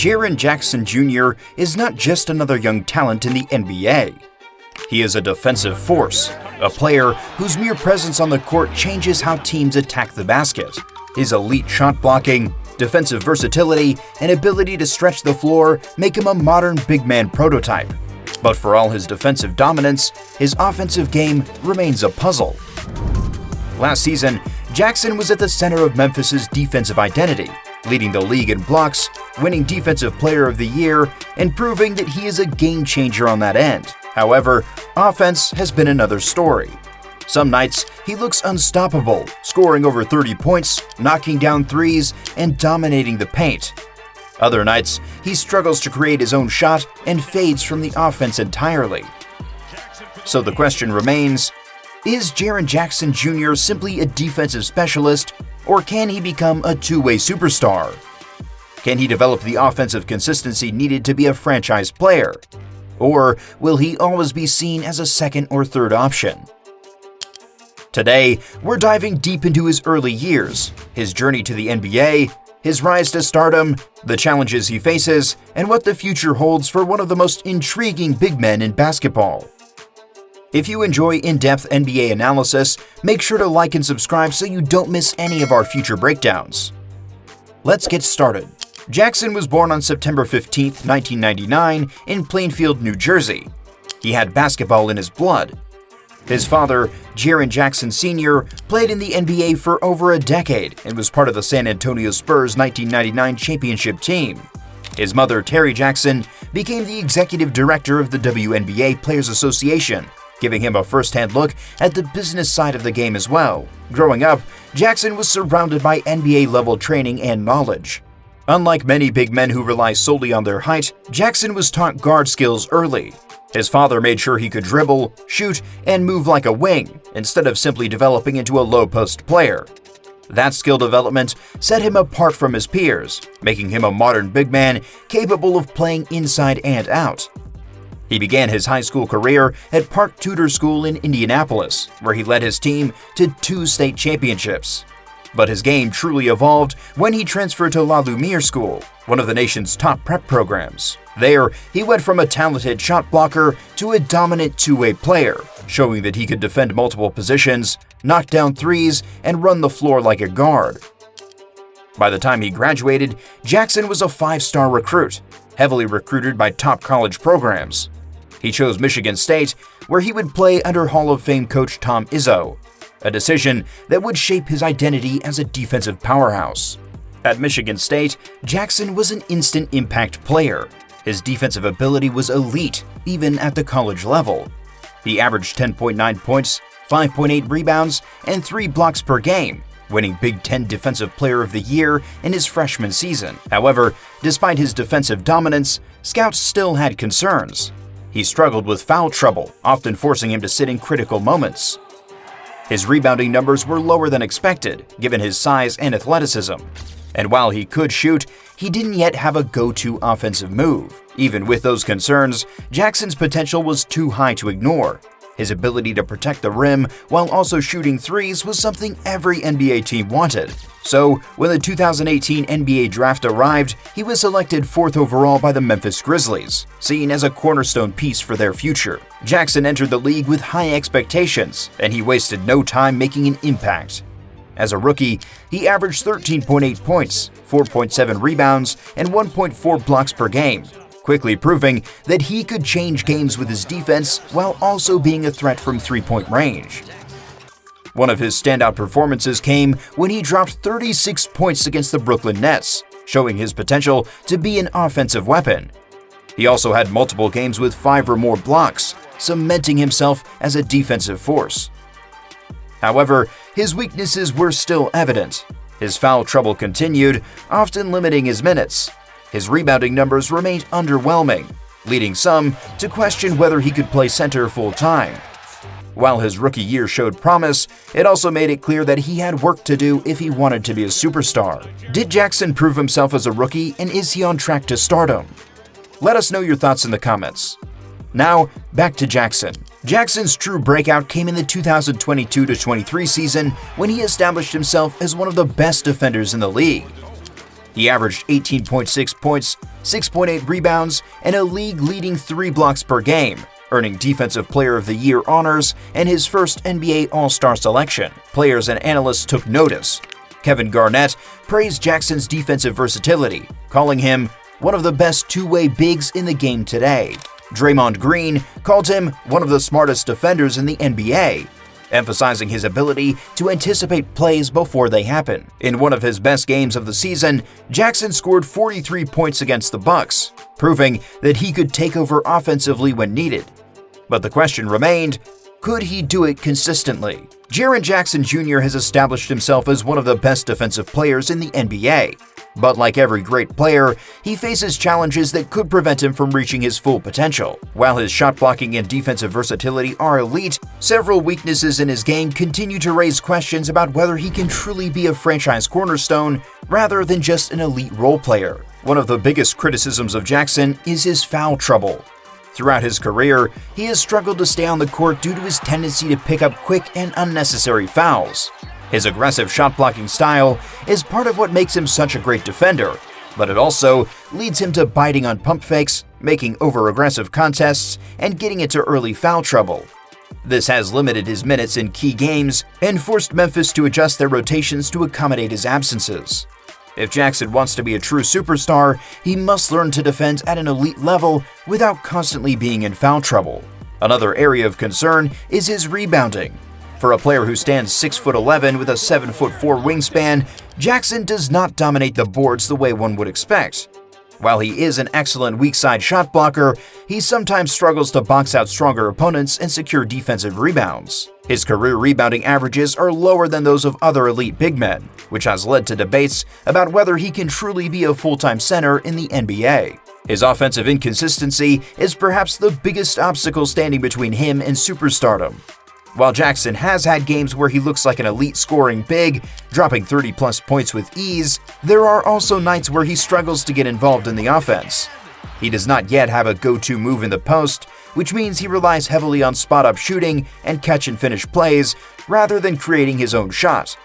Jaren Jackson Jr. is not just another young talent in the NBA. He is a defensive force, a player whose mere presence on the court changes how teams attack the basket. His elite shot blocking, defensive versatility, and ability to stretch the floor make him a modern big man prototype. But for all his defensive dominance, his offensive game remains a puzzle. Last season, Jackson was at the center of Memphis's defensive identity, leading the league in blocks, winning Defensive Player of the Year, and proving that he is a game changer on that end. However, offense has been another story. Some nights, he looks unstoppable, scoring over 30 points, knocking down threes, and dominating the paint. Other nights, he struggles to create his own shot and fades from the offense entirely. So the question remains, is Jaren Jackson Jr. simply a defensive specialist, or can he become a two-way superstar? Can he develop the offensive consistency needed to be a franchise player? Or will he always be seen as a second or third option? Today, we're diving deep into his early years, his journey to the NBA, his rise to stardom, the challenges he faces, and what the future holds for one of the most intriguing big men in basketball. If you enjoy in-depth NBA analysis, make sure to like and subscribe so you don't miss any of our future breakdowns. Let's get started. Jackson was born on September 15, 1999, in Plainfield, New Jersey. He had basketball in his blood. His father, Jaren Jackson Sr., played in the NBA for over a decade and was part of the San Antonio Spurs 1999 championship team. His mother, Terry Jackson, became the executive director of the WNBA Players Association, giving him a first-hand look at the business side of the game as well. Growing up, Jackson was surrounded by NBA-level training and knowledge. Unlike many big men who rely solely on their height, Jackson was taught guard skills early. His father made sure he could dribble, shoot, and move like a wing, instead of simply developing into a low-post player. That skill development set him apart from his peers, making him a modern big man capable of playing inside and out. He began his high school career at Park Tudor School in Indianapolis, where he led his team to 2 state championships. But his game truly evolved when he transferred to La Lumiere School, one of the nation's top prep programs. There, he went from a talented shot blocker to a dominant two-way player, showing that he could defend multiple positions, knock down threes, and run the floor like a guard. By the time he graduated, Jackson was a 5-star recruit, heavily recruited by top college programs. He chose Michigan State, where he would play under Hall of Fame coach Tom Izzo, a decision that would shape his identity as a defensive powerhouse. At Michigan State, Jackson was an instant impact player. His defensive ability was elite, even at the college level. He averaged 10.9 points, 5.8 rebounds, and 3 blocks per game, winning Big Ten Defensive Player of the Year in his freshman season. However, despite his defensive dominance, scouts still had concerns. He struggled with foul trouble, often forcing him to sit in critical moments. His rebounding numbers were lower than expected, given his size and athleticism. And while he could shoot, he didn't yet have a go-to offensive move. Even with those concerns, Jackson's potential was too high to ignore. His ability to protect the rim while also shooting threes was something every NBA team wanted. So, when the 2018 NBA draft arrived, he was selected 4th overall by the Memphis Grizzlies, seen as a cornerstone piece for their future. Jackson entered the league with high expectations, and he wasted no time making an impact. As a rookie, he averaged 13.8 points, 4.7 rebounds, and 1.4 blocks per game, quickly proving that he could change games with his defense while also being a threat from three-point range. One of his standout performances came when he dropped 36 points against the Brooklyn Nets, showing his potential to be an offensive weapon. He also had multiple games with 5 or more blocks, cementing himself as a defensive force. However, his weaknesses were still evident. His foul trouble continued, often limiting his minutes. His rebounding numbers remained underwhelming, leading some to question whether he could play center full-time. While his rookie year showed promise, it also made it clear that he had work to do if he wanted to be a superstar. Did Jackson prove himself as a rookie, and is he on track to stardom? Let us know your thoughts in the comments. Now, back to Jackson. Jackson's true breakout came in the 2022-23 season when he established himself as one of the best defenders in the league. He averaged 18.6 points, 6.8 rebounds, and a league-leading 3 blocks per game, earning Defensive Player of the Year honors and his first NBA All-Star selection. Players and analysts took notice. Kevin Garnett praised Jackson's defensive versatility, calling him one of the best two-way bigs in the game today. Draymond Green called him one of the smartest defenders in the NBA, emphasizing his ability to anticipate plays before they happen. In one of his best games of the season, Jackson scored 43 points against the Bucks, proving that he could take over offensively when needed. But the question remained, could he do it consistently? Jaren Jackson Jr. has established himself as one of the best defensive players in the NBA. But like every great player, he faces challenges that could prevent him from reaching his full potential. While his shot blocking and defensive versatility are elite, several weaknesses in his game continue to raise questions about whether he can truly be a franchise cornerstone rather than just an elite role player. One of the biggest criticisms of Jackson is his foul trouble. Throughout his career, he has struggled to stay on the court due to his tendency to pick up quick and unnecessary fouls. His aggressive shot-blocking style is part of what makes him such a great defender, but it also leads him to biting on pump fakes, making over-aggressive contests, and getting into early foul trouble. This has limited his minutes in key games and forced Memphis to adjust their rotations to accommodate his absences. If Jackson wants to be a true superstar, he must learn to defend at an elite level without constantly being in foul trouble. Another area of concern is his rebounding. For a player who stands 6'11" with a 7'4" wingspan, Jackson does not dominate the boards the way one would expect. While he is an excellent weak-side shot blocker, he sometimes struggles to box out stronger opponents and secure defensive rebounds. His career rebounding averages are lower than those of other elite big men, which has led to debates about whether he can truly be a full-time center in the NBA. His offensive inconsistency is perhaps the biggest obstacle standing between him and superstardom. While Jackson has had games where he looks like an elite scoring big, dropping 30-plus points with ease, there are also nights where he struggles to get involved in the offense. He does not yet have a go-to move in the post, which means he relies heavily on spot-up shooting and catch-and-finish plays rather than creating his own shot.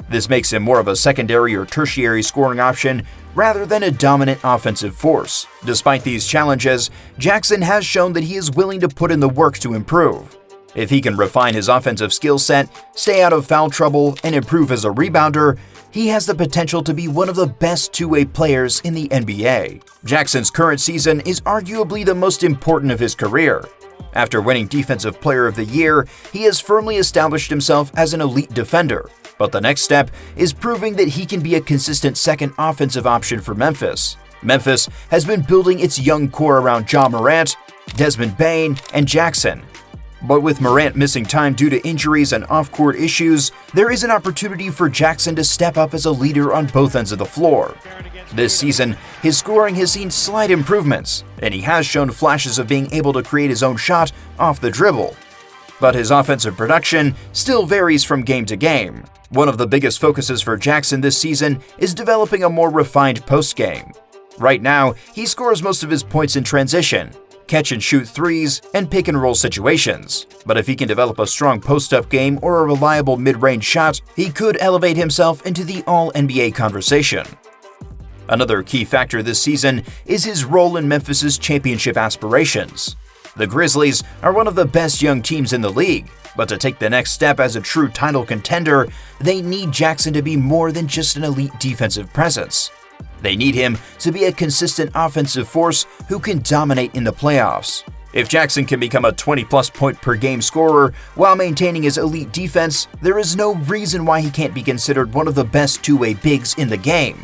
This makes him more of a secondary or tertiary scoring option rather than a dominant offensive force. Despite these challenges, Jackson has shown that he is willing to put in the work to improve. If he can refine his offensive skill set, stay out of foul trouble, and improve as a rebounder, he has the potential to be one of the best two-way players in the NBA. Jackson's current season is arguably the most important of his career. After winning Defensive Player of the Year, he has firmly established himself as an elite defender, but the next step is proving that he can be a consistent second offensive option for Memphis. Memphis has been building its young core around Ja Morant, Desmond Bane, and Jackson. But with Morant missing time due to injuries and off-court issues, there is an opportunity for Jackson to step up as a leader on both ends of the floor. This season, his scoring has seen slight improvements, and he has shown flashes of being able to create his own shot off the dribble. But his offensive production still varies from game to game. One of the biggest focuses for Jackson this season is developing a more refined post game. Right now, he scores most of his points in transition, catch-and-shoot threes, and pick-and-roll situations. But if he can develop a strong post-up game or a reliable mid-range shot, he could elevate himself into the All-NBA conversation. Another key factor this season is his role in Memphis's championship aspirations. The Grizzlies are one of the best young teams in the league, but to take the next step as a true title contender, they need Jackson to be more than just an elite defensive presence. They need him to be a consistent offensive force who can dominate in the playoffs. If Jackson can become a 20-plus point per game scorer while maintaining his elite defense, there is no reason why he can't be considered one of the best two-way bigs in the game.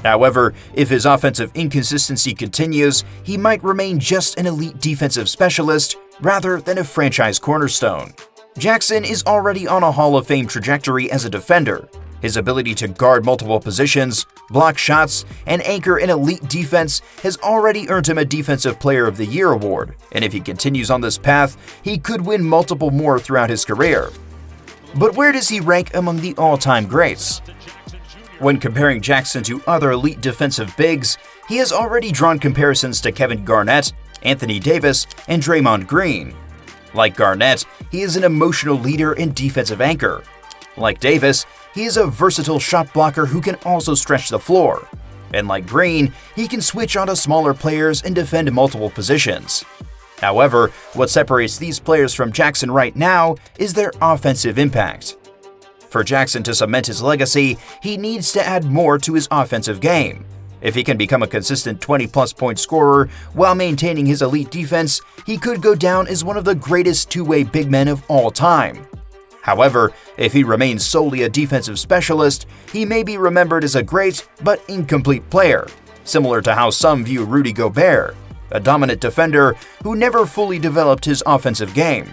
However, if his offensive inconsistency continues, he might remain just an elite defensive specialist rather than a franchise cornerstone. Jackson is already on a Hall of Fame trajectory as a defender. His ability to guard multiple positions, block shots, and anchor an elite defense has already earned him a Defensive Player of the Year award, and if he continues on this path, he could win multiple more throughout his career. But where does he rank among the all-time greats? When comparing Jackson to other elite defensive bigs, he has already drawn comparisons to Kevin Garnett, Anthony Davis, and Draymond Green. Like Garnett, he is an emotional leader and defensive anchor. Like Davis, he is a versatile shot blocker who can also stretch the floor. and like Green, he can switch onto smaller players and defend multiple positions. However, what separates these players from Jackson right now is their offensive impact. For Jackson to cement his legacy, he needs to add more to his offensive game. If he can become a consistent 20-plus point scorer while maintaining his elite defense, he could go down as one of the greatest two-way big men of all time. However, if he remains solely a defensive specialist, he may be remembered as a great but incomplete player, similar to how some view Rudy Gobert, a dominant defender who never fully developed his offensive game.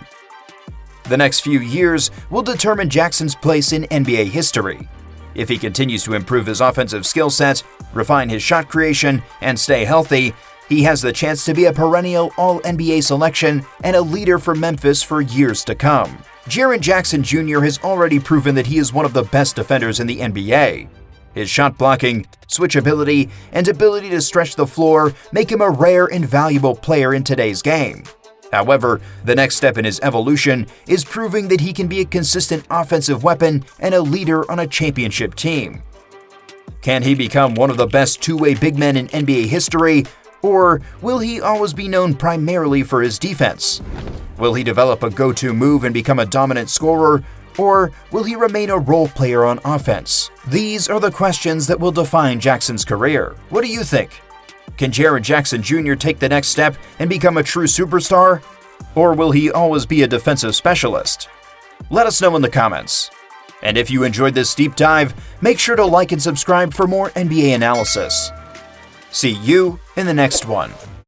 The next few years will determine Jackson's place in NBA history. If he continues to improve his offensive skill set, refine his shot creation, and stay healthy, he has the chance to be a perennial All-NBA selection and a leader for Memphis for years to come. Jaren Jackson Jr. has already proven that he is one of the best defenders in the NBA. His shot blocking, switchability, and ability to stretch the floor make him a rare and valuable player in today's game. However, the next step in his evolution is proving that he can be a consistent offensive weapon and a leader on a championship team. Can he become one of the best two-way big men in NBA history, or will he always be known primarily for his defense? Will he develop a go-to move and become a dominant scorer, or will he remain a role player on offense? These are the questions that will define Jackson's career. What do you think? Can Jaren Jackson Jr. take the next step and become a true superstar? Or will he always be a defensive specialist? Let us know in the comments. And if you enjoyed this deep dive, make sure to like and subscribe for more NBA analysis. See you in the next one.